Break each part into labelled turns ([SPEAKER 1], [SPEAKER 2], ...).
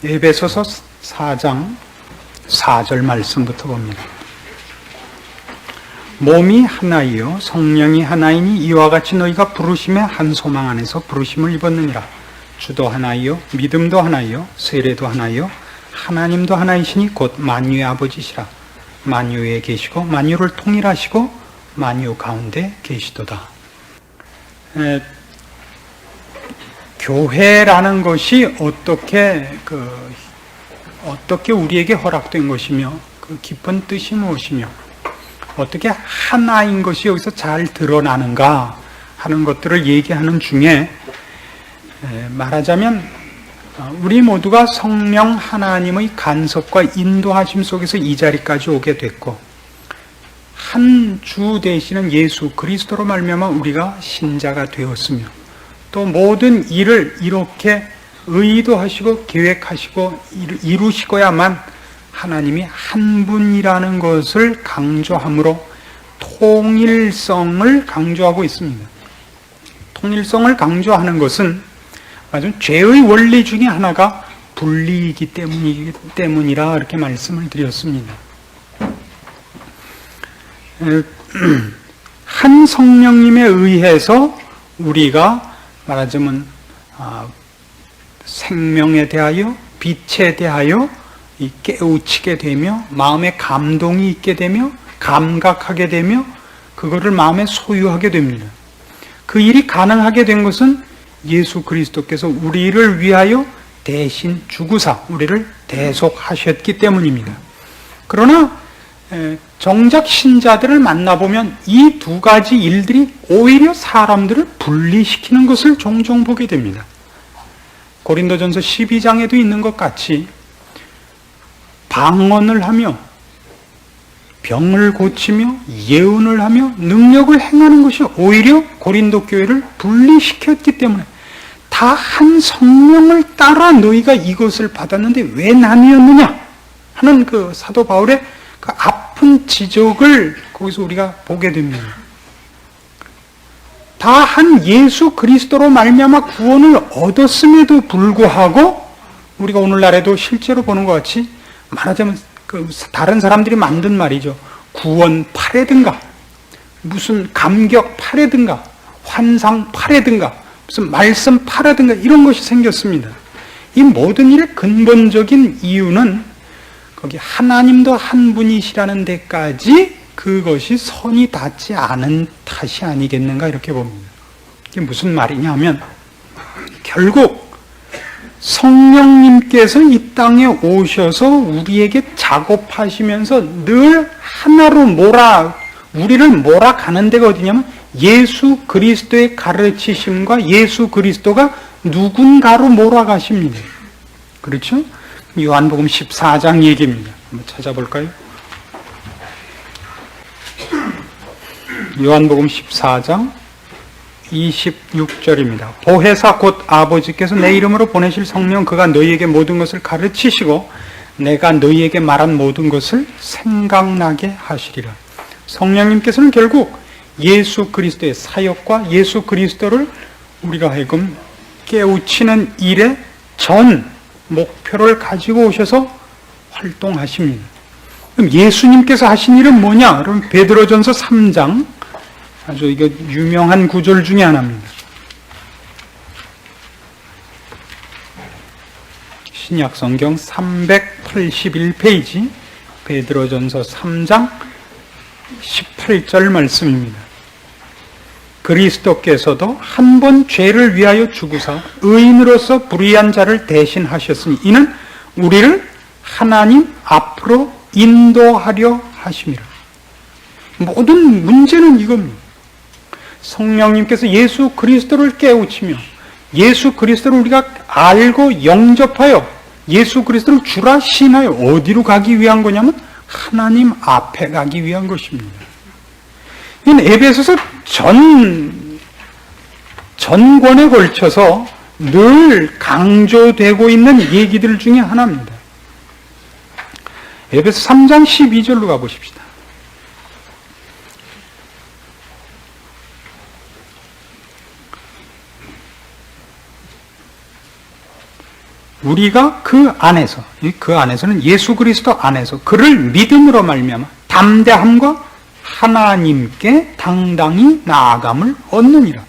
[SPEAKER 1] 에베소서 4장 4절 말씀부터 봅니다. 몸이 하나이요 성령이 하나이니 이와 같이 너희가 부르심의 한 소망 안에서 부르심을 입었느니라. 주도 하나이요 믿음도 하나이요 세례도 하나이요 하나님도 하나이시니 곧 만유의 아버지시라. 만유에 계시고 만유를 통일하시고 만유 가운데 계시도다. 교회라는 것이 어떻게 우리에게 허락된 것이며 그 깊은 뜻이 무엇이며 어떻게 하나인 것이 여기서 잘 드러나는가 하는 것들을 얘기하는 중에 말하자면 우리 모두가 성령 하나님의 간섭과 인도하심 속에서 이 자리까지 오게 됐고 한 주 되시는 예수 그리스도로 말미암아 우리가 신자가 되었으며 또 모든 일을 이렇게 의도하시고 계획하시고 이루시고야만 하나님이 한 분이라는 것을 강조함으로 통일성을 강조하고 있습니다. 통일성을 강조하는 것은 죄의 원리 중에 하나가 분리이기 때문이라 이렇게 말씀을 드렸습니다. 한 성령님에 의해서 우리가 말하자면 생명에 대하여 빛에 대하여 깨우치게 되며 마음에 감동이 있게 되며 감각하게 되며 그거를 마음에 소유하게 됩니다. 그 일이 가능하게 된 것은 예수 그리스도께서 우리를 위하여 대신 죽으사 우리를 대속하셨기 때문입니다. 그러나 정작 신자들을 만나보면 이 두 가지 일들이 오히려 사람들을 분리시키는 것을 종종 보게 됩니다. 고린도전서 12장에도 있는 것 같이 방언을 하며 병을 고치며 예언을 하며 능력을 행하는 것이 오히려 고린도 교회를 분리시켰기 때문에 다 한 성령을 따라 너희가 이것을 받았는데 왜 나뉘었느냐 하는 그 사도 바울의 그 아픈 지적을 거기서 우리가 보게 됩니다. 다 한 예수 그리스도로 말미암아 구원을 얻었음에도 불구하고 우리가 오늘날에도 실제로 보는 것 같이 말하자면 다른 사람들이 만든 말이죠. 구원파라든가 무슨 감격파라든가 환상파라든가 무슨 말씀파라든가 이런 것이 생겼습니다. 이 모든 일의 근본적인 이유는 거기 하나님도 한 분이시라는 데까지 그것이 선이 닿지 않은 탓이 아니겠는가 이렇게 봅니다. 이게 무슨 말이냐 하면 결국 성령님께서 이 땅에 오셔서 우리에게 작업하시면서 늘 하나로 우리를 몰아가는 데가 어디냐면 예수 그리스도의 가르치심과 예수 그리스도가 누군가로 몰아가십니다. 그렇죠? 요한복음 14장 얘기입니다. 한번 찾아볼까요? 요한복음 14장 26절입니다. 보혜사 곧 아버지께서 내 이름으로 보내실 성령 그가 너희에게 모든 것을 가르치시고 내가 너희에게 말한 모든 것을 생각나게 하시리라. 성령님께서는 결국 예수 그리스도의 사역과 예수 그리스도를 우리가 하여금 깨우치는 일의 전 목표를 가지고 오셔서 활동하십니다. 그럼 예수님께서 하신 일은 뭐냐? 그럼 베드로전서 3장 아주 이거 유명한 구절 중에 하나입니다. 신약 성경 381페이지 베드로전서 3장 18절 말씀입니다. 그리스도께서도 한 번 죄를 위하여 죽으사 의인으로서 불의한 자를 대신하셨으니 이는 우리를 하나님 앞으로 인도하려 하심이라. 모든 문제는 이겁니다. 성령님께서 예수 그리스도를 깨우치며 예수 그리스도를 우리가 알고 영접하여 예수 그리스도를 주라 신하여 어디로 가기 위한 거냐면 하나님 앞에 가기 위한 것입니다. 이는 에베소서 전권에 걸쳐서 늘 강조되고 있는 얘기들 중에 하나입니다. 에베소 3장 12절로 가보십시다. 우리가 그 안에서는 예수 그리스도 안에서 그를 믿음으로 말미암아 담대함과 하나님께 당당히 나아감을 얻느니라.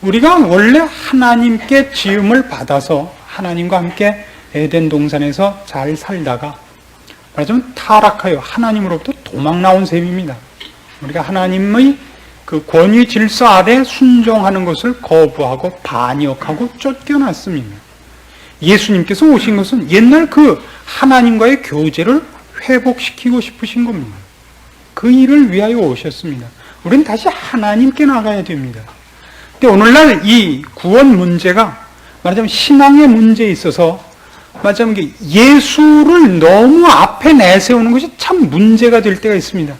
[SPEAKER 1] 우리가 원래 하나님께 지음을 받아서 하나님과 함께 에덴 동산에서 잘 살다가 말하자면 타락하여 하나님으로부터 도망 나온 셈입니다. 우리가 하나님의 그 권위 질서 아래 순종하는 것을 거부하고 반역하고 쫓겨났습니다. 예수님께서 오신 것은 옛날 그 하나님과의 교제를 회복시키고 싶으신 겁니다. 그 일을 위하여 오셨습니다. 우리는 다시 하나님께 나가야 됩니다. 근데 오늘날 이 구원 문제가 말하자면 신앙의 문제에 있어서 말하자면 예수를 너무 앞에 내세우는 것이 참 문제가 될 때가 있습니다.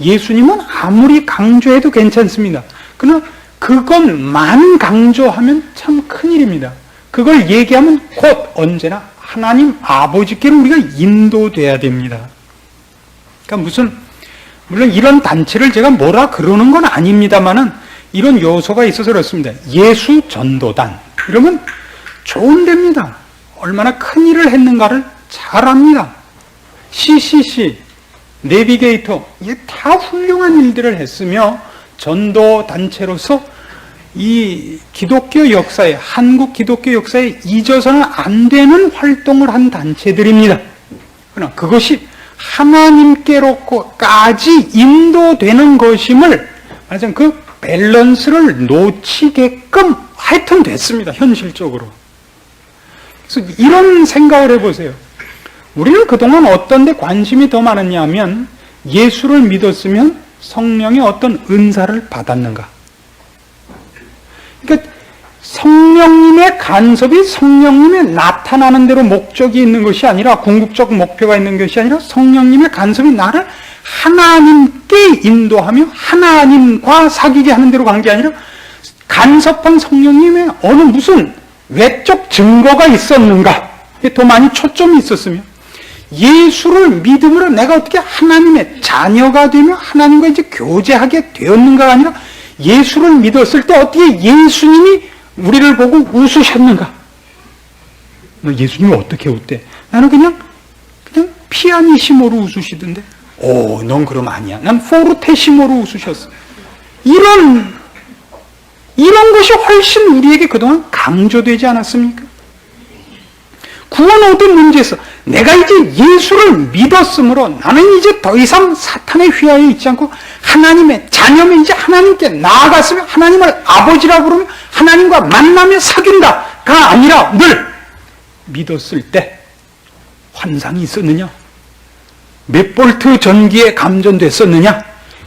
[SPEAKER 1] 예수님은 아무리 강조해도 괜찮습니다. 그러나 그것만 강조하면 참 큰일입니다. 그걸 얘기하면 곧 언제나 하나님 아버지께로 우리가 인도돼야 됩니다. 그러니까 물론 이런 단체를 제가 뭐라 그러는 건 아닙니다만은 이런 요소가 있어서 그렇습니다. 예수 전도단 이러면 좋은 데입니다. 얼마나 큰 일을 했는가를 잘 압니다. CCC, 내비게이터 이게 다 훌륭한 일들을 했으며 전도 단체로서 이 기독교 역사에 한국 기독교 역사에 잊어서는 안 되는 활동을 한 단체들입니다. 그러나 그것이 하나님께로까지 인도되는 것임을 말하자면 그 밸런스를 놓치게끔 하여튼 됐습니다. 현실적으로. 그래서 이런 생각을 해보세요. 우리는 그동안 어떤 데 관심이 더 많았냐면 예수를 믿었으면 성령의 어떤 은사를 받았는가. 그러니까 성령님의 간섭이 성령님의 나타나는 대로 목적이 있는 것이 아니라 궁극적 목표가 있는 것이 아니라 성령님의 간섭이 나를 하나님께 인도하며 하나님과 사귀게 하는 대로 간 게 아니라 간섭한 성령님의 어느 무슨 외적 증거가 있었는가. 이게 더 많이 초점이 있었으며 예수를 믿음으로 내가 어떻게 하나님의 자녀가 되며 하나님과 이제 교제하게 되었는가가 아니라 예수를 믿었을 때 어떻게 예수님이 우리를 보고 웃으셨는가? 너 예수님이 어떻게 웃대? 나는 그냥 피아니시모로 웃으시던데. 오, 넌 그럼 아니야. 난 포르테시모로 웃으셨어. 이런 것이 훨씬 우리에게 그동안 강조되지 않았습니까? 구원 얻은 문제에서 내가 이제 예수를 믿었으므로 나는 이제 더 이상 사탄의 휘하에 있지 않고 하나님의 자녀면 이제 하나님께 나아갔으며 하나님을 아버지라고 부르며 하나님과 만나며 사귄다가 아니라 늘 믿었을 때 환상이 있었느냐? 몇 볼트 전기에 감전됐었느냐?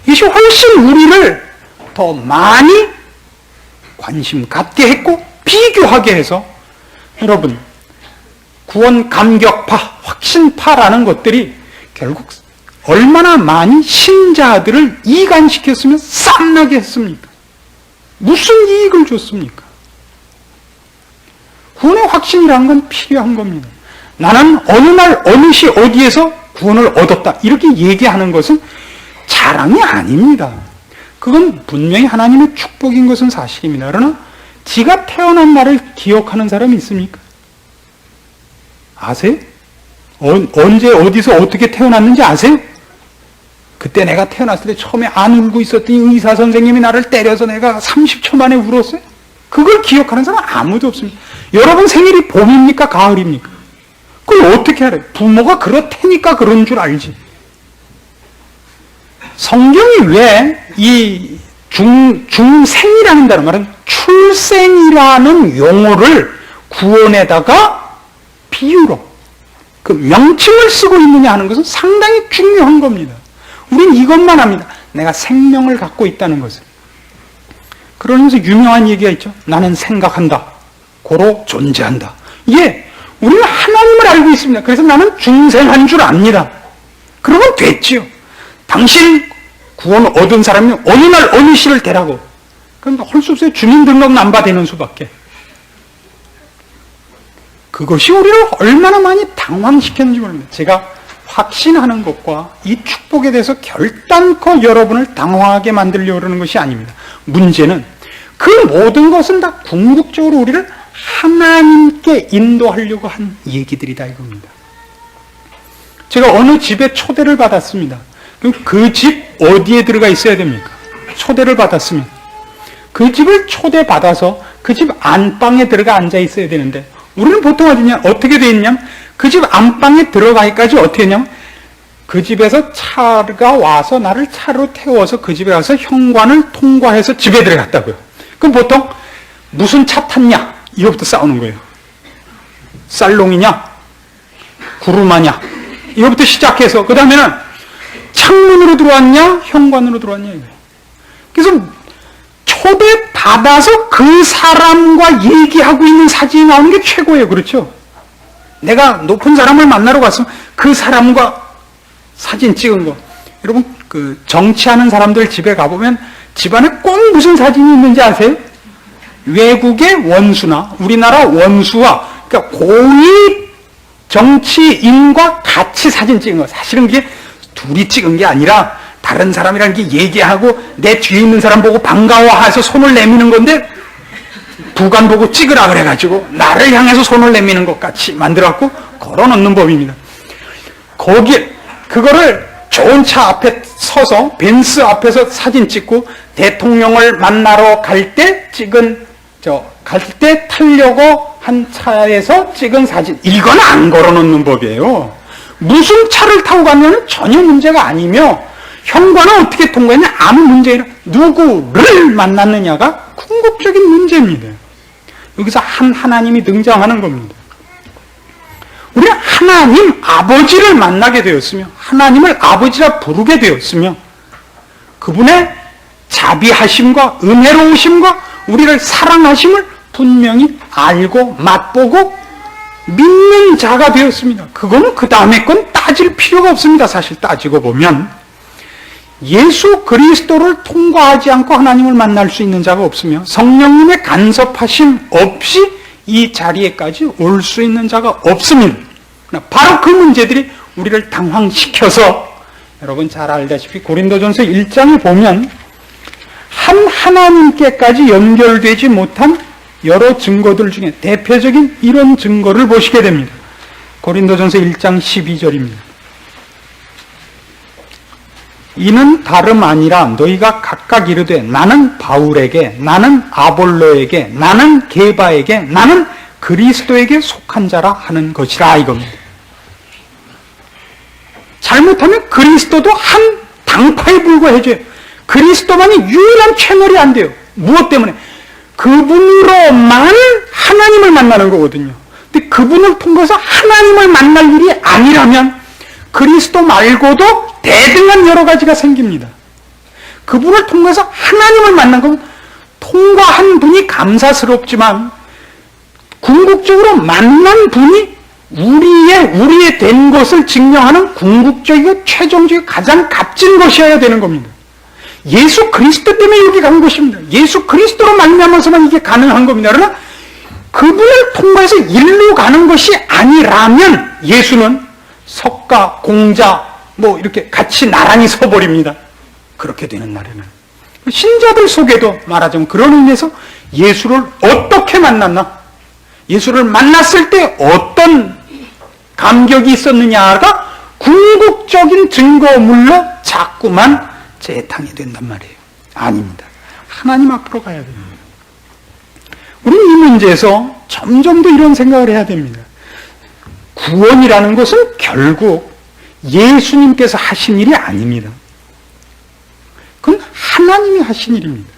[SPEAKER 1] 이것이 훨씬 우리를 더 많이 관심 갖게 했고 비교하게 해서 여러분 구원 감격파, 확신파라는 것들이 결국 얼마나 많이 신자들을 이간시켰으면 쌈나게 했습니까? 무슨 이익을 줬습니까? 구원의 확신이라는 건 필요한 겁니다. 나는 어느 날 어느 시 어디에서 구원을 얻었다 이렇게 얘기하는 것은 자랑이 아닙니다. 그건 분명히 하나님의 축복인 것은 사실입니다. 그러나 지가 태어난 날을 기억하는 사람이 있습니까? 아세요? 언제 어디서 어떻게 태어났는지 아세요? 그때 내가 태어났을 때 처음에 안 울고 있었더니 의사 선생님이 나를 때려서 내가 30초 만에 울었어요? 그걸 기억하는 사람 아무도 없습니다. 여러분 생일이 봄입니까? 가을입니까? 그걸 어떻게 알아요? 부모가 그렇다니까 그런 줄 알지. 성경이 왜 이 중생이라는 단어, 말은 출생이라는 용어를 구원에다가 비유로 그 명칭을 쓰고 있느냐 하는 것은 상당히 중요한 겁니다. 우린 이것만 합니다. 내가 생명을 갖고 있다는 것을. 그러면서 유명한 얘기가 있죠. 나는 생각한다. 고로 존재한다. 예, 우리는 하나님을 알고 있습니다. 그래서 나는 중생한 줄 압니다. 그러면 됐지요. 당신 구원 얻은 사람이 어느 날 어느 시를 대라고. 그럼 할 수 없어요. 주민등록 남바되는 수밖에. 그것이 우리를 얼마나 많이 당황시켰는지 모릅니다. 제가 확신하는 것과 이 축복에 대해서 결단코 여러분을 당황하게 만들려고 그러는 것이 아닙니다. 문제는 그 모든 것은 다 궁극적으로 우리를 하나님께 인도하려고 한 얘기들이다 이겁니다. 제가 어느 집에 초대를 받았습니다. 그럼 그 집 어디에 들어가 있어야 됩니까? 초대를 받았으면 그 집을 초대받아서 그 집 안방에 들어가 앉아 있어야 되는데, 우리는 보통 어떻게 돼 있냐면 그 집 안방에 들어가기까지 어떻게 했냐면 그 집에서 차가 와서 나를 차로 태워서 그 집에 가서 현관을 통과해서 집에 들어갔다고요. 그럼 보통 무슨 차 탔냐? 이거부터 싸우는 거예요. 쌀롱이냐? 구루마냐? 이거부터 시작해서 그 다음에는 창문으로 들어왔냐? 현관으로 들어왔냐? 이거예요. 그래서 초대받아서 그 사람과 얘기하고 있는 사진이 나오는 게 최고예요. 그렇죠? 내가 높은 사람을 만나러 갔으면 그 사람과 사진 찍은 거. 여러분, 그 정치하는 사람들 집에 가보면 집안에 꼭 무슨 사진이 있는지 아세요? 외국의 원수나 우리나라 원수와, 그러니까 고위 정치인과 같이 사진 찍은 거. 사실은 그게 둘이 찍은 게 아니라 다른 사람이랑 이렇게 얘기하고 내 뒤에 있는 사람 보고 반가워해서 손을 내미는 건데, 부관 보고 찍으라 그래가지고 나를 향해서 손을 내미는 것 같이 만들어갖고 걸어놓는 법입니다. 그거를 좋은 차 앞에 서서 벤츠 앞에서 사진 찍고, 대통령을 만나러 갈 때 타려고 한 차에서 찍은 사진, 이건 안 걸어놓는 법이에요. 무슨 차를 타고 가면 전혀 문제가 아니며, 현관은 어떻게 통과했냐? 아무 문제 아니라 누구를 만났느냐가 궁극적인 문제입니다. 여기서 하나님이 등장하는 겁니다. 우리는 하나님 아버지를 만나게 되었으며 하나님을 아버지라 부르게 되었으며 그분의 자비하심과 은혜로우심과 우리를 사랑하심을 분명히 알고 맛보고 믿는 자가 되었습니다. 그거는 그 다음에 건 따질 필요가 없습니다. 사실 따지고 보면 예수 그리스도를 통과하지 않고 하나님을 만날 수 있는 자가 없으며 성령님의 간섭하심 없이 이 자리에까지 올 수 있는 자가 없습니다. 바로 그 문제들이 우리를 당황시켜서, 여러분 잘 알다시피 고린도전서 1장에 보면 한 하나님께까지 연결되지 못한 여러 증거들 중에 대표적인 이런 증거를 보시게 됩니다. 고린도전서 1장 12절입니다. 이는 다름 아니라 너희가 각각 이르되 나는 바울에게, 나는 아볼로에게, 나는 게바에게, 나는 그리스도에게 속한 자라 하는 것이라 이겁니다. 잘못하면 그리스도도 한 당파에 불과해져요. 그리스도만이 유일한 채널이 안 돼요. 무엇 때문에? 그분으로만 하나님을 만나는 거거든요. 근데 그분을 통해서 하나님을 만날 일이 아니라면 그리스도 말고도 대등한 여러 가지가 생깁니다. 그분을 통해서 하나님을 만난 건 통과한 분이 감사스럽지만 궁극적으로 만난 분이 우리의 된 것을 증명하는 궁극적이고 최종적이고 가장 값진 것이어야 되는 겁니다. 예수 그리스도 때문에 여기 간 것입니다. 예수 그리스도로 말미암아서만 이게 가능한 겁니다. 그러나 그분을 통과해서 일로 가는 것이 아니라면 예수는 석가, 공자 이렇게 같이 나란히 서버립니다. 그렇게 되는 날에는 신자들 속에도 말하자면 그런 의미에서 예수를 어떻게 만났나? 예수를 만났을 때 어떤 감격이 있었느냐가 궁극적인 증거물로 자꾸만 재탕이 된단 말이에요. 아닙니다. 하나님 앞으로 가야 됩니다. 우리는 이 문제에서 점점 더 이런 생각을 해야 됩니다. 구원이라는 것은 결국 예수님께서 하신 일이 아닙니다. 그건 하나님이 하신 일입니다.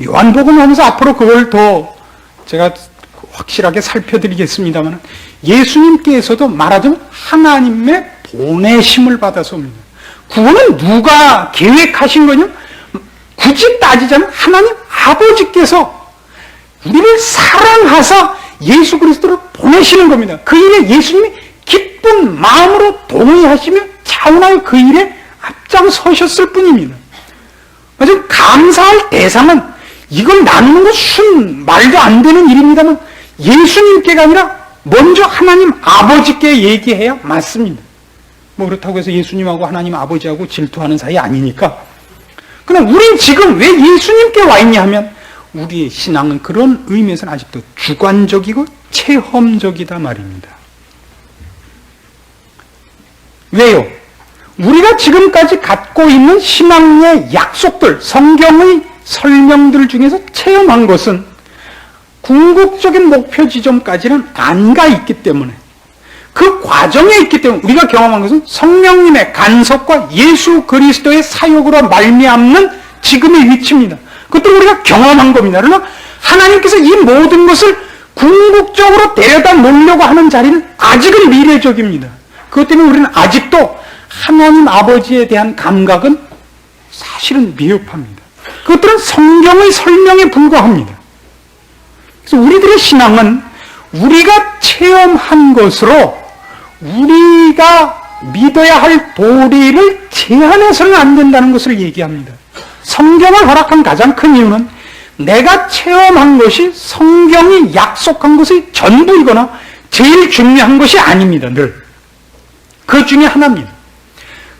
[SPEAKER 1] 요한복음 하면서 앞으로 그걸 더 제가 확실하게 살펴드리겠습니다만, 예수님께서도 말하자면 하나님의 보내심을 받아서 옵니다. 구원은 누가 계획하신 거냐? 굳이 따지자면 하나님 아버지께서 우리를 사랑하사 예수 그리스도를 보내시는 겁니다. 그 일에 예수님이 기쁜 마음으로 동의하시며 차원하여 그 일에 앞장서셨을 뿐입니다. 아주 감사할 대상은 이걸 나누는 건 말도 안 되는 일입니다만 예수님께가 아니라 먼저 하나님 아버지께 얘기해야 맞습니다. 그렇다고 해서 예수님하고 하나님 아버지하고 질투하는 사이 아니니까. 그럼 우린 지금 왜 예수님께 와 있냐 하면 우리의 신앙은 그런 의미에서는 아직도 주관적이고 체험적이다 말입니다. 왜요? 우리가 지금까지 갖고 있는 신앙의 약속들, 성경의 설명들 중에서 체험한 것은 궁극적인 목표 지점까지는 안 가 있기 때문에, 그 과정에 있기 때문에 우리가 경험한 것은 성령님의 간섭과 예수 그리스도의 사역으로 말미암는 지금의 위치입니다. 그것도 우리가 경험한 겁니다. 그러나 하나님께서 이 모든 것을 궁극적으로 데려다 놓으려고 하는 자리는 아직은 미래적입니다. 그것 때문에 우리는 아직도 하나님 아버지에 대한 감각은 사실은 미흡합니다. 그것들은 성경의 설명에 불과합니다. 그래서 우리들의 신앙은 우리가 체험한 것으로 우리가 믿어야 할 도리를 제한해서는 안 된다는 것을 얘기합니다. 성경을 허락한 가장 큰 이유는 내가 체험한 것이 성경이 약속한 것의 전부이거나 제일 중요한 것이 아닙니다. 늘 그 중에 하나입니다.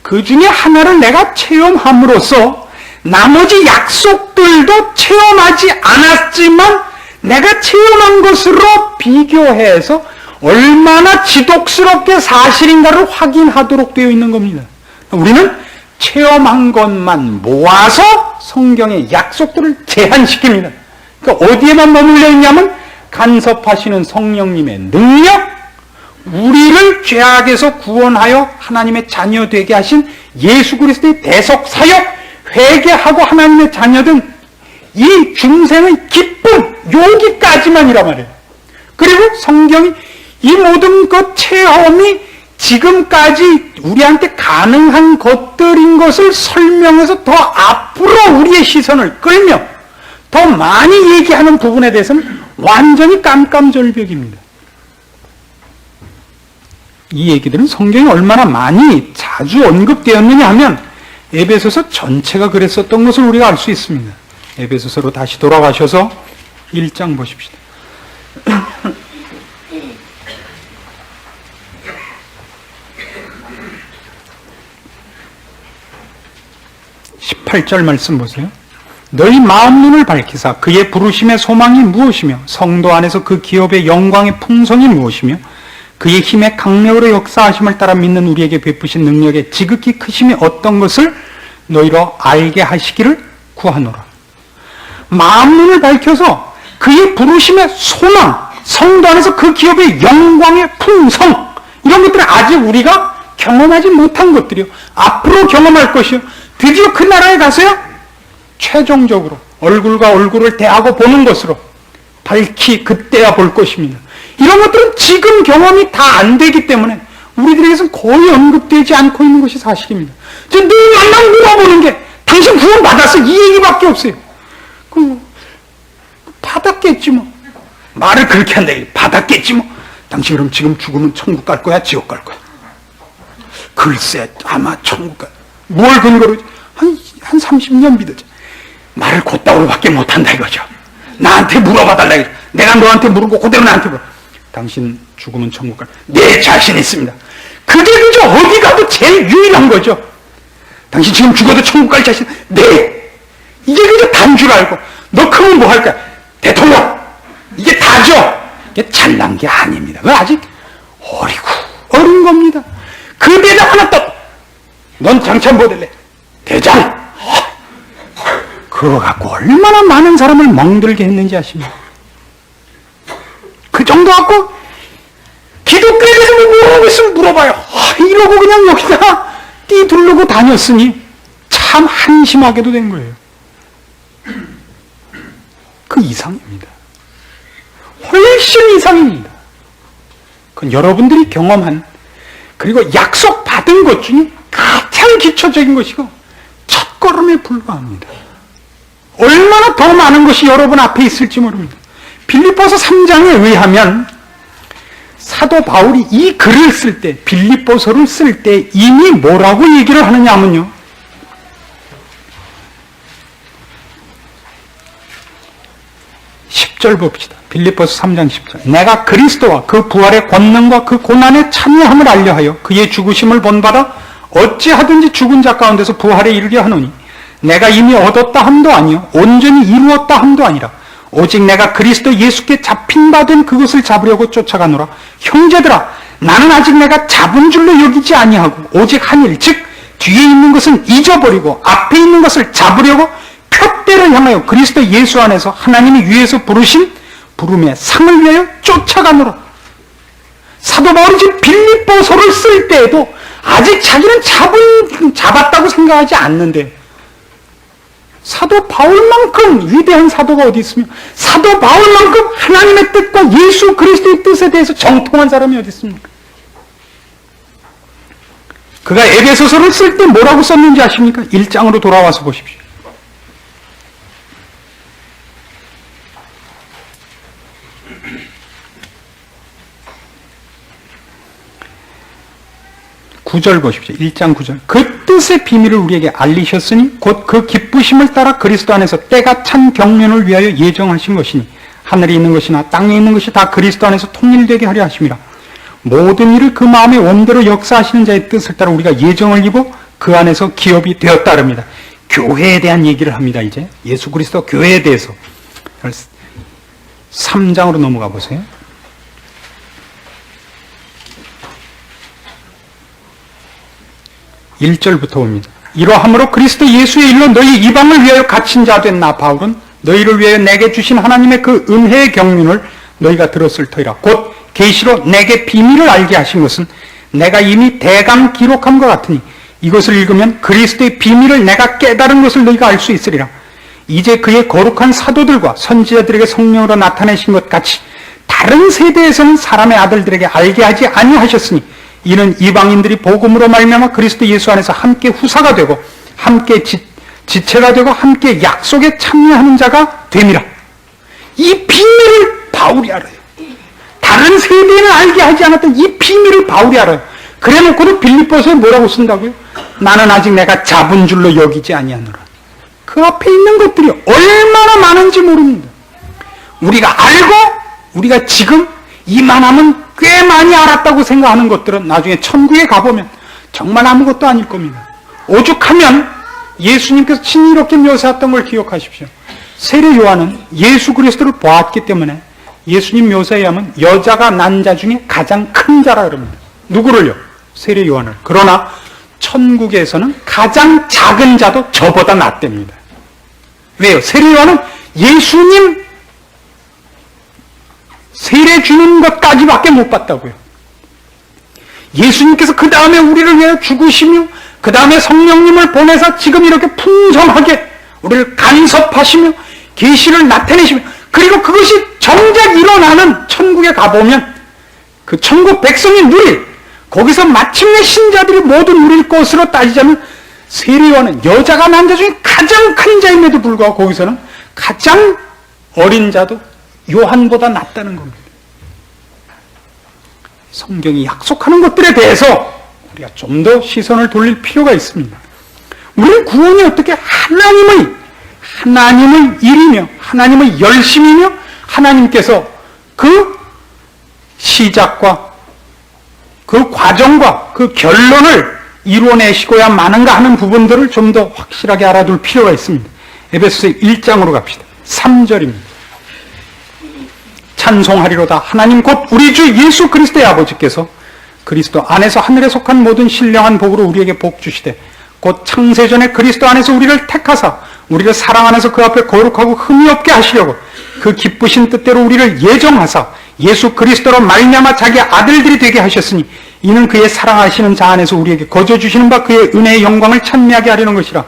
[SPEAKER 1] 그 중에 하나를 내가 체험함으로써 나머지 약속들도 체험하지 않았지만 내가 체험한 것으로 비교해서 얼마나 지독스럽게 사실인가를 확인하도록 되어 있는 겁니다. 우리는 체험한 것만 모아서 성경의 약속들을 제한시킵니다. 그러니까 어디에만 머물러 있냐면 간섭하시는 성령님의 능력, 우리를 죄악에서 구원하여 하나님의 자녀 되게 하신 예수 그리스도의 대속 사역, 회개하고 하나님의 자녀된 이 중생의 기쁨, 여기까지만이란 말이에요. 그리고 성경이 이 모든 것 체험이 지금까지 우리한테 가능한 것들인 것을 설명해서 더 앞으로 우리의 시선을 끌며 더 많이 얘기하는 부분에 대해서는 완전히 깜깜절벽입니다. 이 얘기들은 성경에 얼마나 많이 자주 언급되었느냐 하면 에베소서 전체가 그랬었던 것을 우리가 알 수 있습니다. 에베소서로 다시 돌아가셔서 1장 보십시다. 18절 말씀 보세요. 너희 마음 눈을 밝히사 그의 부르심의 소망이 무엇이며 성도 안에서 그 기업의 영광의 풍성이 무엇이며 그의 힘의 강력으로 역사하심을 따라 믿는 우리에게 베푸신 능력의 지극히 크심이 어떤 것을 너희로 알게 하시기를 구하노라. 마음 눈을 밝혀서 그의 부르심의 소망, 성도 안에서 그 기업의 영광의 풍성, 이런 것들은 아직 우리가 경험하지 못한 것들이요, 앞으로 경험할 것이요, 드디어 그 나라에 가서요 최종적으로 얼굴과 얼굴을 대하고 보는 것으로 밝히 그때야 볼 것입니다. 이런 것들은 지금 경험이 다 안 되기 때문에 우리들에게서는 거의 언급되지 않고 있는 것이 사실입니다. 늘 만나고 물어보는 게 당신 구원 받았어? 이 얘기밖에 없어요. 받았겠지 뭐. 말을 그렇게 한다. 받았겠지 뭐. 당신 그럼 지금 죽으면 천국 갈 거야? 지옥 갈 거야? 글쎄 아마 천국 갈. 뭘 근거로? 한 30년 믿었지. 말을 곧다우로밖에 못한다 이거죠. 나한테 물어봐달라 이거죠. 내가 너한테 물어보고 그대로 나한테 물어. 당신 죽으면 천국 갈. 내 자신 있습니다. 그게 그저 어디 가도 제일 유일한 거죠. 당신 지금 죽어도 천국 갈 자신. 네. 이게 그저 단 줄 알고. 너 크면 뭐 할 거야? 대통령. 이게 다죠. 이게 잘난 게 아닙니다. 그 아직 어리고 어린 겁니다. 그 대장 하나 또. 넌 장참 뭐 될래? 대장. 그거 갖고 얼마나 많은 사람을 멍들게 했는지 아십니까? 그 정도 갖고 기독교에 대해서 물어보겠으면 물어봐요. 이러고 그냥 여기다가 띠두르고 다녔으니 참 한심하게도 된 거예요. 그 이상입니다. 훨씬 이상입니다. 그건 여러분들이 경험한 그리고 약속받은 것 중에 가장 기초적인 것이고 첫걸음에 불과합니다. 얼마나 더 많은 것이 여러분 앞에 있을지 모릅니다. 빌립보서 3장에 의하면 사도 바울이 이 글을 쓸 때, 빌립보서를 쓸 때 이미 뭐라고 얘기를 하느냐 하면요, 10절 봅시다. 빌립보서 3장 10절. 내가 그리스도와 그 부활의 권능과 그 고난의 참여함을 알려하여 그의 죽으심을 본받아 어찌하든지 죽은 자 가운데서 부활에 이르려 하노니 내가 이미 얻었다 함도 아니요 온전히 이루었다 함도 아니라 오직 내가 그리스도 예수께 잡힌 바 된 그것을 잡으려고 쫓아가노라. 형제들아, 나는 아직 내가 잡은 줄로 여기지 아니하고 오직 한 일, 즉 뒤에 있는 것은 잊어버리고 앞에 있는 것을 잡으려고 표대를 향하여 그리스도 예수 안에서 하나님이 위에서 부르신 부름의 상을 위하여 쫓아가노라. 사도 바울이 지금 빌립보서를 쓸 때에도 아직 자기는 잡았다고 생각하지 않는데, 사도 바울만큼 위대한 사도가 어디 있으며 사도 바울만큼 하나님의 뜻과 예수 그리스도의 뜻에 대해서 정통한 사람이 어디 있습니까? 그가 에베소서를 쓸 때 뭐라고 썼는지 아십니까? 1장으로 돌아와서 보십시오. (9절) 보십시오. 1장 9절. 그 뜻의 비밀을 우리에게 알리셨으니 곧 그 기쁘심을 따라 그리스도 안에서 때가 찬 경륜을 위하여 예정하신 것이니 하늘에 있는 것이나 땅에 있는 것이 다 그리스도 안에서 통일되게 하려 하심이라. 모든 일을 그 마음의 원대로 역사하시는 자의 뜻을 따라 우리가 예정을 입어 그 안에서 기업이 되었다 그럽니다. 교회에 대한 얘기를 합니다. 이제 예수 그리스도 교회에 대해서 3장으로 넘어가 보세요. 1절부터 봅니다. 이러함으로 그리스도 예수의 일로 너희 이방을 위하여 갇힌 자 된 나 바울은 너희를 위하여 내게 주신 하나님의 그 은혜의 경륜을 너희가 들었을 터이라. 곧 계시로 내게 비밀을 알게 하신 것은 내가 이미 대강 기록한 것 같으니 이것을 읽으면 그리스도의 비밀을 내가 깨달은 것을 너희가 알 수 있으리라. 이제 그의 거룩한 사도들과 선지자들에게 성령으로 나타내신 것 같이 다른 세대에서는 사람의 아들들에게 알게 하지 아니하셨으니 이는 이방인들이 복음으로 말미암아 그리스도 예수 안에서 함께 후사가 되고 함께 지체가 되고 함께 약속에 참여하는 자가 됨이라. 이 비밀을 바울이 알아요. 다른 세대는 알게 하지 않았던 이 비밀을 바울이 알아요. 그래놓고도 빌립보서에 뭐라고 쓴다고요? 나는 아직 내가 잡은 줄로 여기지 아니하노라. 그 앞에 있는 것들이 얼마나 많은지 모릅니다. 우리가 알고 우리가 지금 이만하면 꽤 많이 알았다고 생각하는 것들은 나중에 천국에 가보면 정말 아무것도 아닐 겁니다. 오죽하면 예수님께서 친히 이렇게 묘사했던 걸 기억하십시오. 세례 요한은 예수 그리스도를 보았기 때문에 예수님 묘사에 의하면 여자가 난 자 중에 가장 큰 자라 그럽니다. 누구를요? 세례 요한을. 그러나 천국에서는 가장 작은 자도 저보다 낫답니다. 왜요? 세례 요한은 예수님 세례 주는 것까지밖에 못 봤다고요. 예수님께서 그 다음에 우리를 위해 죽으시며 그 다음에 성령님을 보내서 지금 이렇게 풍성하게 우리를 간섭하시며 계시를 나타내시며 그리고 그것이 정작 일어나는 천국에 가보면 그 천국 백성이 누릴 거기서 마침내 신자들이 모두 누릴 것으로 따지자면 세례요한은 여자가 난 자 중에 가장 큰 자임에도 불구하고 거기서는 가장 어린 자도 요한보다 낫다는 겁니다. 성경이 약속하는 것들에 대해서 우리가 좀 더 시선을 돌릴 필요가 있습니다. 우리는 구원이 어떻게 하나님의 일이며 하나님의 열심이며 하나님께서 그 시작과 그 과정과 그 결론을 이루어내시고야 마는가 하는 부분들을 좀 더 확실하게 알아둘 필요가 있습니다. 에베소서 1장으로 갑시다. 3절입니다. 찬송하리로다. 하나님 곧 우리 주 예수 그리스도의 아버지께서 그리스도 안에서 하늘에 속한 모든 신령한 복으로 우리에게 복 주시되 곧 창세전에 그리스도 안에서 우리를 택하사 우리를 사랑 안에서 그 앞에 거룩하고 흠이 없게 하시려고 그 기쁘신 뜻대로 우리를 예정하사 예수 그리스도로 말미암아 자기 아들들이 되게 하셨으니 이는 그의 사랑하시는 자 안에서 우리에게 거저 주시는 바 그의 은혜의 영광을 찬미하게 하려는 것이라.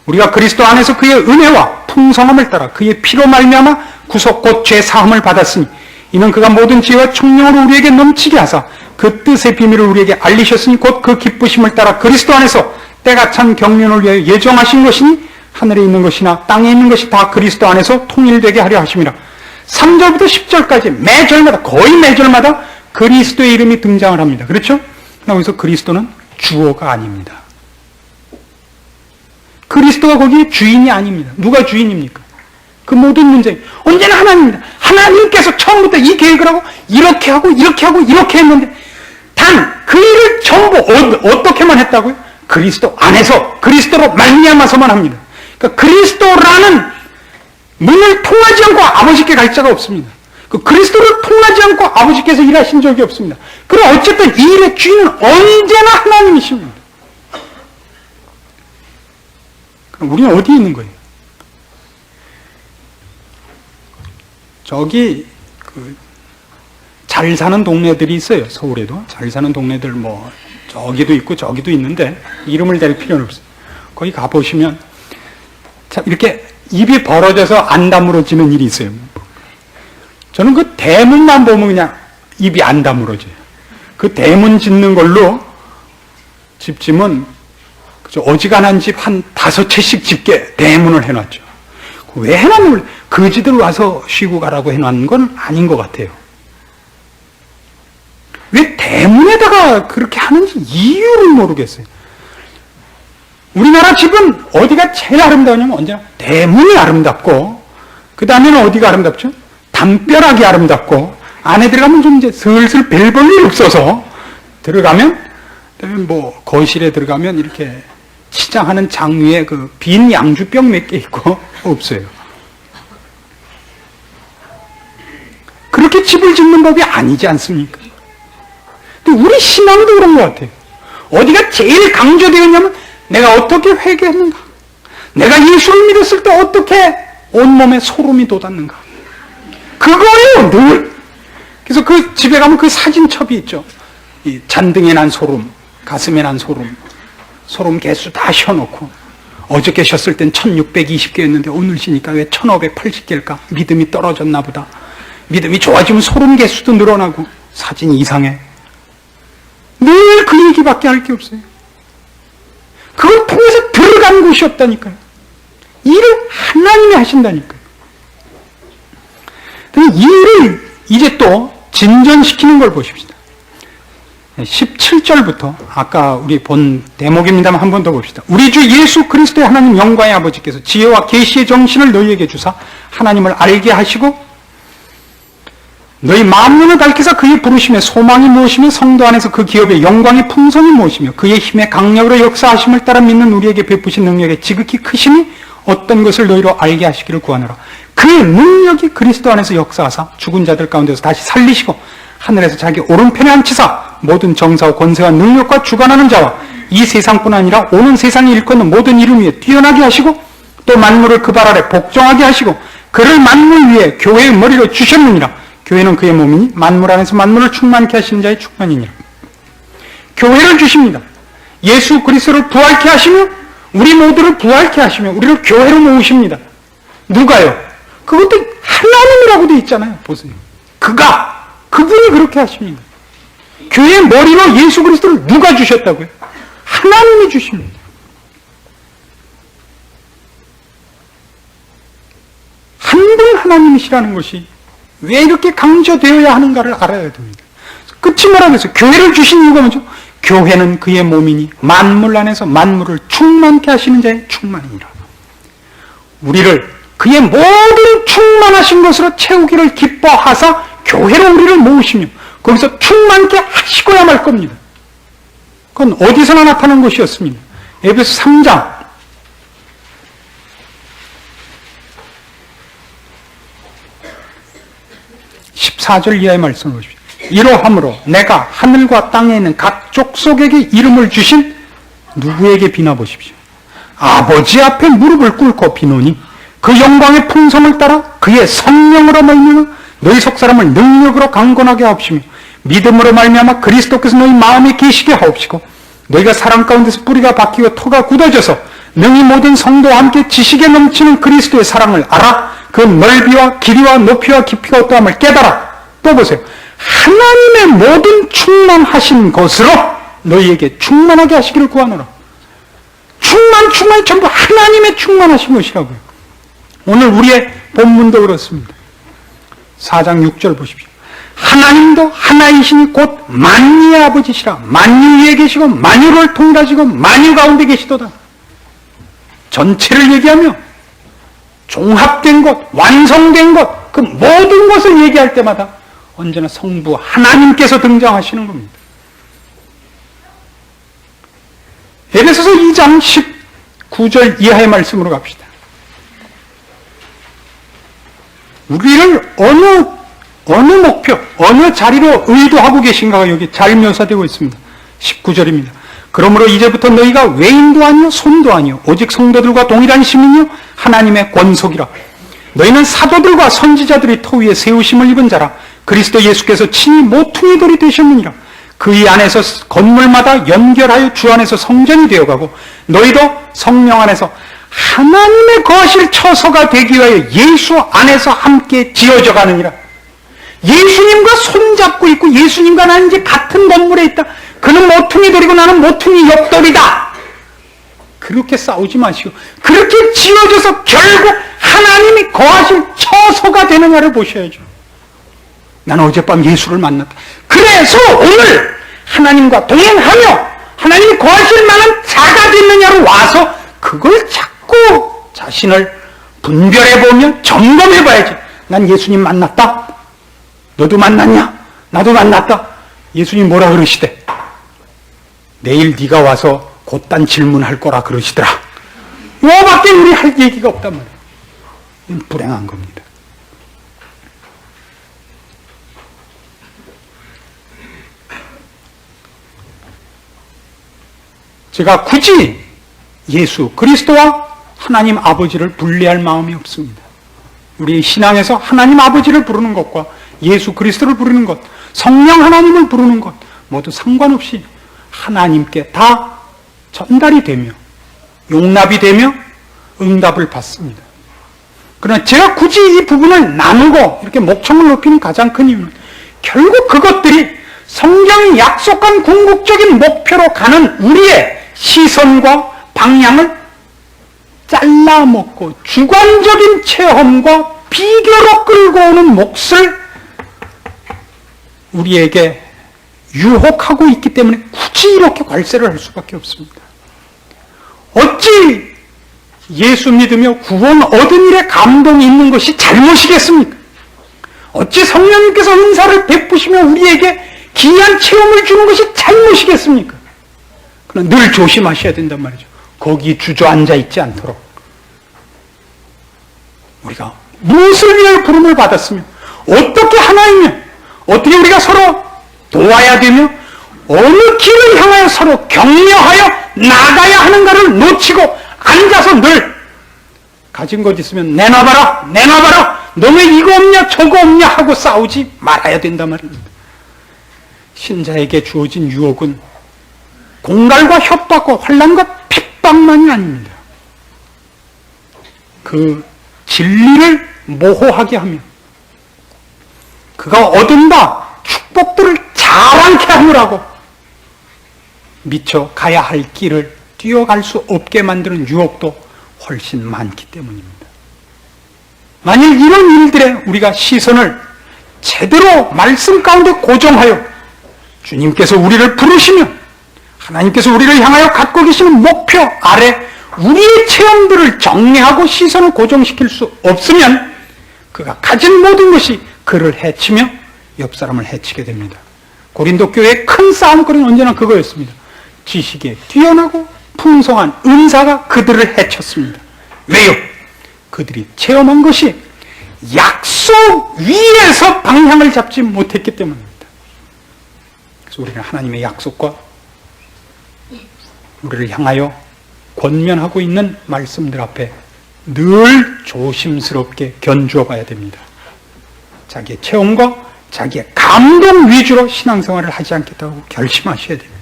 [SPEAKER 1] 우리가 그리스도 안에서 그의 은혜와 풍성함을 따라 그의 피로 말미암아 구속 곧 죄 사함을 받았으니 이는 그가 모든 지혜와 총명으로 우리에게 넘치게 하사 그 뜻의 비밀을 우리에게 알리셨으니 곧 그 기쁘심을 따라 그리스도 안에서 때가 찬 경륜을 위하여 예정하신 것이니 하늘에 있는 것이나 땅에 있는 것이 다 그리스도 안에서 통일되게 하려 하심이라. 3절부터 10절까지 매절마다 거의 매절마다 그리스도의 이름이 등장을 합니다. 그렇죠? 여기서 그리스도는 주어가 아닙니다. 그리스도가 거기에 주인이 아닙니다. 누가 주인입니까? 그 모든 문제 언제나 하나님입니다. 하나님께서 처음부터 이 계획을 하고 이렇게 하고 이렇게 하고 이렇게 했는데 단 그 일을 전부 어떻게만 했다고요? 그리스도 안에서 그리스도로 말미암아서만 합니다. 그러니까 그리스도라는 문을 통하지 않고 아버지께 갈 자가 없습니다. 그 그리스도를 통하지 않고 아버지께서 일하신 적이 없습니다. 그럼 어쨌든 이 일의 주인은 언제나 하나님이십니다. 그럼 우리는 어디에 있는 거예요? 저기 잘 사는 동네들이 있어요. 서울에도 잘 사는 동네들 뭐 저기도 있고 저기도 있는데 이름을 댈 필요는 없어요. 거기 가보시면 참 이렇게 입이 벌어져서 안 다물어지는 일이 있어요. 저는 그 대문만 보면 그냥 입이 안 다물어져요. 그 대문 짓는 걸로 집 지면 어지간한 집 한 5채씩 짓게 대문을 해놨죠. 왜 해놨는 걸 거지들 와서 쉬고 가라고 해놓은 건 아닌 것 같아요. 왜 대문에다가 그렇게 하는지 이유를 모르겠어요. 우리나라 집은 어디가 제일 아름다우냐면 언제나 대문이 아름답고 그 다음에는 어디가 아름답죠? 담벼락이 아름답고 안에 들어가면 좀 이제 슬슬 별 볼 일 없어서 들어가면 뭐 거실에 들어가면 이렇게 치장하는 장 위에 그 빈 양주병 몇 개 있고 없어요. 그렇게 집을 짓는 법이 아니지 않습니까? 근데 우리 신앙도 그런 것 같아요. 어디가 제일 강조되었냐면 내가 어떻게 회개했는가? 내가 예수를 믿었을 때 어떻게 온몸에 소름이 돋았는가? 그거예요, 늘. 그래서 그 집에 가면 그 사진첩이 있죠. 이 잔등에 난 소름, 가슴에 난 소름, 소름 개수 다 쉬어놓고 어저께 쉬었을 땐 1620개였는데 오늘 쉬니까 왜 1580개일까? 믿음이 떨어졌나 보다. 믿음이 좋아지면 소름 개수도 늘어나고 사진이 이상해. 늘 그 얘기밖에 할 게 없어요. 그걸 통해서 들어간 곳이 없다니까요. 일을 하나님이 하신다니까요. 이 일을 이제 또 진전시키는 걸 보십시다. 17절부터 아까 우리 본 대목입니다만 한 번 더 봅시다. 우리 주 예수 그리스도의 하나님 영광의 아버지께서 지혜와 계시의 정신을 너희에게 주사 하나님을 알게 하시고 너희 마음문을 밝혀서 그의 부르심의 소망이 무엇이며 성도 안에서 그 기업의 영광의 풍성이 무엇이며 그의 힘의 강력으로 역사하심을 따라 믿는 우리에게 베푸신 능력의 지극히 크심이 어떤 것을 너희로 알게 하시기를 구하노라. 그의 능력이 그리스도 안에서 역사하사 죽은 자들 가운데서 다시 살리시고 하늘에서 자기 오른편에 앉히사 모든 정사와 권세와 능력과 주관하는 자와 이 세상뿐 아니라 오는 세상에 일컫는 모든 이름 위에 뛰어나게 하시고 또 만물을 그 발 아래 복종하게 하시고 그를 만물 위에 교회의 머리로 주셨느니라. 교회는 그의 몸이니 만물 안에서 만물을 충만케 하시는 자의 충만이니라. 교회를 주십니다. 예수 그리스도를 부활케 하시며 우리 모두를 부활케 하시며 우리를 교회로 모으십니다. 누가요? 그것도 하나님이라고 되어 있잖아요. 보세요. 그분이 그렇게 하십니다. 교회의 머리로 예수 그리스도를 누가 주셨다고요? 하나님이 주십니다. 한 분 하나님이시라는 것이 왜 이렇게 강조되어야 하는가를 알아야 됩니다. 끝이 뭐라고 했어요? 교회를 주신 이유가 뭐죠? 교회는 그의 몸이니 만물 안에서 만물을 충만케 하시는 자의 충만이니라. 우리를 그의 모든 충만하신 것으로 채우기를 기뻐하사 교회로 우리를 모으시며 거기서 충만케 하시고야 말 겁니다. 그건 어디서나 나타난 것이었습니다. 에베소 3장 14절 이하의 말씀을 보십시오. 이러함으로 내가 하늘과 땅에 있는 각 족속에게 이름을 주신 누구에게 비나 보십시오. 아버지 앞에 무릎을 꿇고 비노니 그 영광의 풍성을 따라 그의 성령으로 말미암아 너희 속사람을 능력으로 강건하게 하옵시며 믿음으로 말미암아 그리스도께서 너희 마음에 계시게 하옵시고 너희가 사랑 가운데서 뿌리가 박히고 토가 굳어져서 능히 모든 성도와 함께 지식에 넘치는 그리스도의 사랑을 알아 그 넓이와 길이와 높이와 깊이가 어떠함을 깨달아. 또 보세요. 하나님의 모든 충만하신 것으로 너희에게 충만하게 하시기를 구하노라. 충만이 전부 하나님의 충만하신 것이라고요. 오늘 우리의 본문도 그렇습니다. 4장 6절 보십시오. 하나님도 하나이시니 곧 만유의 아버지시라. 만유 위에 계시고 만유를 통일하시고 만유 가운데 계시도다. 전체를 얘기하며 종합된 것, 완성된 것, 그 모든 것을 얘기할 때마다 언제나 성부 하나님께서 등장하시는 겁니다. 에베소서 2장 19절 이하의 말씀으로 갑시다. 우리를 어느 목표, 어느 자리로 의도하고 계신가가 여기 잘 묘사되고 있습니다. 19절입니다. 그러므로 이제부터 너희가 외인도 아니요 손도 아니요 오직 성도들과 동일한 시민이요 하나님의 권속이라. 너희는 사도들과 선지자들이 터 위에 세우심을 입은 자라. 그리스도 예수께서 친히 모퉁이 돌이 되셨느니라. 그의 안에서 건물마다 연결하여 주 안에서 성전이 되어가고 너희도 성령 안에서 하나님의 거하실 처소가 되기 위하여 예수 안에서 함께 지어져 가느니라. 예수님과 손잡고 있고 예수님과 나는 이제 같은 건물에 있다. 그는 모퉁이 돌이고 나는 모퉁이 옆돌이다. 그렇게 싸우지 마시고 그렇게 지어져서 결국 하나님이 거하실 처소가 되느냐를 보셔야죠. 나는 어젯밤 예수를 만났다. 그래서 오늘 하나님과 동행하며 하나님이 거하실 만한 자가 됐느냐로 와서 그걸 자꾸 자신을 분별해보며 점검해봐야지. 난 예수님 만났다. 너도 만났냐? 나도 만났다. 예수님 뭐라 그러시대? 내일 네가 와서 곧단 질문할 거라 그러시더라. 이거밖에 우리 할 얘기가 없단 말이에요. 불행한 겁니다. 제가 굳이 예수 그리스도와 하나님 아버지를 분리할 마음이 없습니다. 우리 신앙에서 하나님 아버지를 부르는 것과 예수 그리스도를 부르는 것, 성령 하나님을 부르는 것 모두 상관없이 하나님께 다 전달이 되며 용납이 되며 응답을 받습니다. 그러나 제가 굳이 이 부분을 나누고 이렇게 목청을 높이는 가장 큰 이유는 결국 그것들이 성경이 약속한 궁극적인 목표로 가는 우리의 시선과 방향을 잘라먹고 주관적인 체험과 비교로 끌고 오는 몫을 우리에게 유혹하고 있기 때문에 굳이 이렇게 괄세를 할 수밖에 없습니다. 어찌 예수 믿으며 구원 얻은 일에 감동이 있는 것이 잘못이겠습니까? 어찌 성령님께서 은사를 베푸시며 우리에게 기이한 체험을 주는 것이 잘못이겠습니까? 그러나 늘 조심하셔야 된단 말이죠. 거기 주저앉아 있지 않도록. 우리가 무엇을 위하여 부름을 받았으며 어떻게 하나이며 어떻게 우리가 서로 도와야 되며 어느 길을 향하여 서로 격려하여 나가야 하는가를 놓치고 앉아서 늘 가진 것 있으면 내놔봐라 내놔봐라 너 왜 이거 없냐 저거 없냐 하고 싸우지 말아야 된단 말입니다. 신자에게 주어진 유혹은 공갈과 협박과 환난과 핍박만이 아닙니다. 그 진리를 모호하게 하며 그가 얻은 바 축복들을 자랑케 하느라고 미쳐 가야 할 길을 뛰어갈 수 없게 만드는 유혹도 훨씬 많기 때문입니다. 만일 이런 일들에 우리가 시선을 제대로 말씀 가운데 고정하여 주님께서 우리를 부르시며 하나님께서 우리를 향하여 갖고 계시는 목표 아래 우리의 체험들을 정리하고 시선을 고정시킬 수 없으면 그가 가진 모든 것이 그를 해치며 옆 사람을 해치게 됩니다. 고린도 교회의 큰 싸움거리는 언제나 그거였습니다. 지식에 뛰어나고 풍성한 은사가 그들을 해쳤습니다. 왜요? 그들이 체험한 것이 약속 위에서 방향을 잡지 못했기 때문입니다. 그래서 우리는 하나님의 약속과 우리를 향하여 권면하고 있는 말씀들 앞에 늘 조심스럽게 견주어 봐야 됩니다. 자기의 체험과 자기의 감동 위주로 신앙생활을 하지 않겠다고 결심하셔야 됩니다.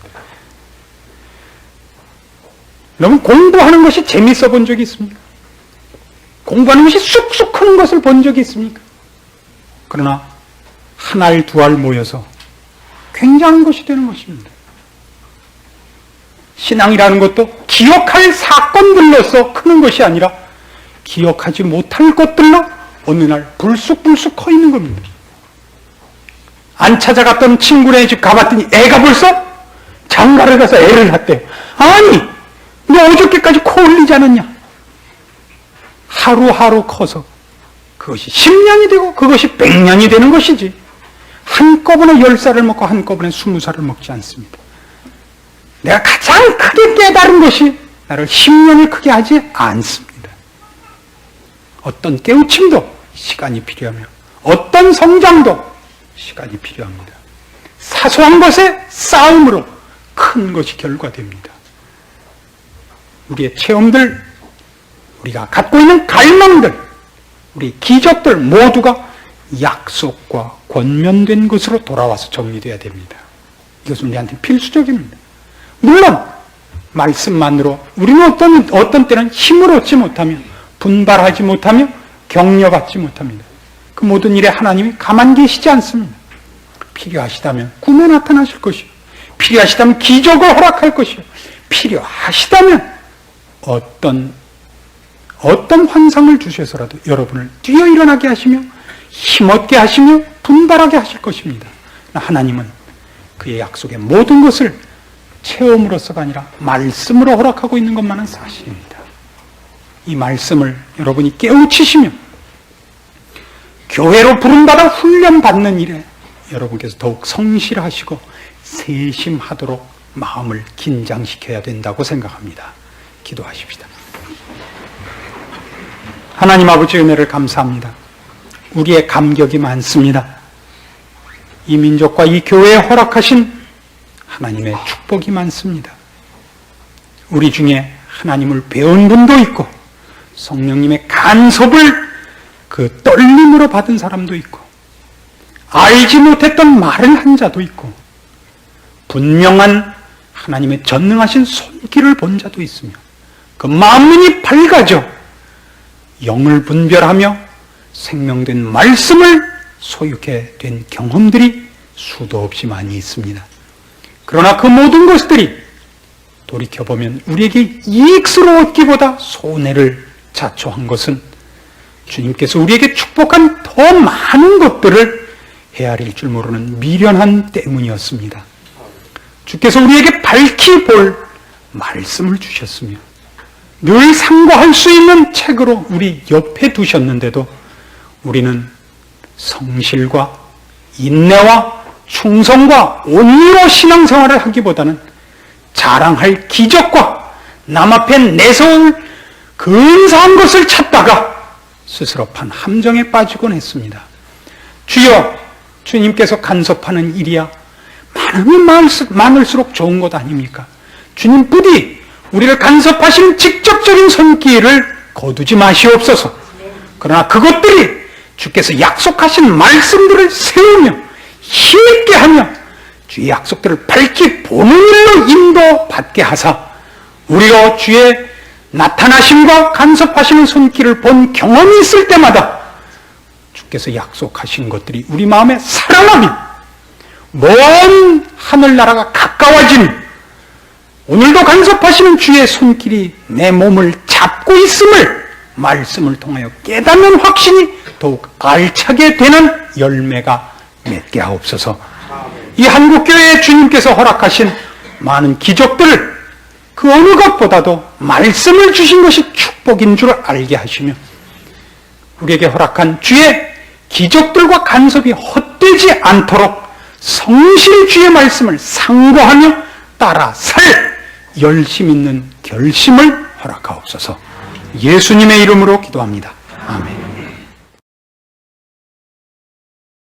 [SPEAKER 1] 여러분 공부하는 것이 재밌어 본 적이 있습니까? 공부하는 것이 쑥쑥 크는 것을 본 적이 있습니까? 그러나 한 알 두 알 모여서 굉장한 것이 되는 것입니다. 신앙이라는 것도 기억할 사건들로서 크는 것이 아니라 기억하지 못할 것들로 어느 날 불쑥불쑥 커 있는 겁니다. 안 찾아갔던 친구네 집 가봤더니 애가 벌써 장가를 가서 애를 낳대. 아니 너 어저께까지 코 흘리지 않았냐? 하루하루 커서 그것이 10년이 되고 그것이 100년이 되는 것이지 한꺼번에 10살을 먹고 한꺼번에 20살을 먹지 않습니다. 내가 가장 크게 깨달은 것이 나를 10년을 크게 하지 않습니다. 어떤 깨우침도 시간이 필요하며 어떤 성장도 시간이 필요합니다. 사소한 것의 싸움으로 큰 것이 결과됩니다. 우리의 체험들, 우리가 갖고 있는 갈망들, 우리 기적들 모두가 약속과 권면된 것으로 돌아와서 정리되어야 됩니다. 이것은 우리한테 필수적입니다. 물론 말씀만으로 우리는 어떤 때는 힘을 얻지 못하며 분발하지 못하며 격려받지 못합니다. 그 모든 일에 하나님이 가만히 계시지 않습니다. 필요하시다면 꿈에 나타나실 것이요, 필요하시다면 기적을 허락할 것이요, 필요하시다면 어떤 환상을 주셔서라도 여러분을 뛰어 일어나게 하시며 힘없게 하시며 분발하게 하실 것입니다. 하나님은 그의 약속의 모든 것을 체험으로서가 아니라 말씀으로 허락하고 있는 것만은 사실입니다. 이 말씀을 여러분이 깨우치시며 교회로 부름받아 훈련받는 일에 여러분께서 더욱 성실하시고 세심하도록 마음을 긴장시켜야 된다고 생각합니다. 기도하십시다. 하나님 아버지, 은혜를 감사합니다. 우리의 감격이 많습니다. 이 민족과 이 교회에 허락하신 하나님의 축복이 많습니다. 우리 중에 하나님을 배운 분도 있고 성령님의 간섭을 그 떨림으로 받은 사람도 있고 알지 못했던 말을 한 자도 있고 분명한 하나님의 전능하신 손길을 본 자도 있으며 그 마음문이 밝아져 영을 분별하며 생명된 말씀을 소유케 된 경험들이 수도 없이 많이 있습니다. 그러나 그 모든 것들이 돌이켜보면 우리에게 이익스러웠기보다 손해를 자초한 것은 주님께서 우리에게 축복한 더 많은 것들을 헤아릴 줄 모르는 미련한 때문이었습니다. 주께서 우리에게 밝히 볼 말씀을 주셨으며 늘 상고할 수 있는 책으로 우리 옆에 두셨는데도 우리는 성실과 인내와 충성과 온유로 신앙생활을 하기보다는 자랑할 기적과 남 앞에 내세울 근사한 것을 찾다가 스스로 판 함정에 빠지곤 했습니다. 주여, 주님께서 간섭하는 일이야 많으면 많을수록 좋은 것 아닙니까? 주님 부디 우리를 간섭하시는 직접적인 손길을 거두지 마시옵소서. 그러나 그것들이 주께서 약속하신 말씀들을 세우며 힘있게 하며 주의 약속들을 밝히 보는 일로 인도받게 하사 우리가 주의 나타나심과 간섭하시는 손길을 본 경험이 있을 때마다 주께서 약속하신 것들이 우리 마음에 살아나며 먼 하늘나라가 가까워지는 오늘도 간섭하시는 주의 손길이 내 몸을 잡고 있음을 말씀을 통하여 깨닫는 확신이 더욱 알차게 되는 열매가 맺게 하옵소서. 이 한국교회에 주님께서 허락하신 많은 기적들을 그 어느 것보다도 말씀을 주신 것이 축복인 줄 알게 하시며 우리에게 허락한 주의 기적들과 간섭이 헛되지 않도록 성실히 주의 말씀을 상고하며 따라 살 열심 있는 결심을 허락하옵소서. 예수님의 이름으로 기도합니다. 아멘.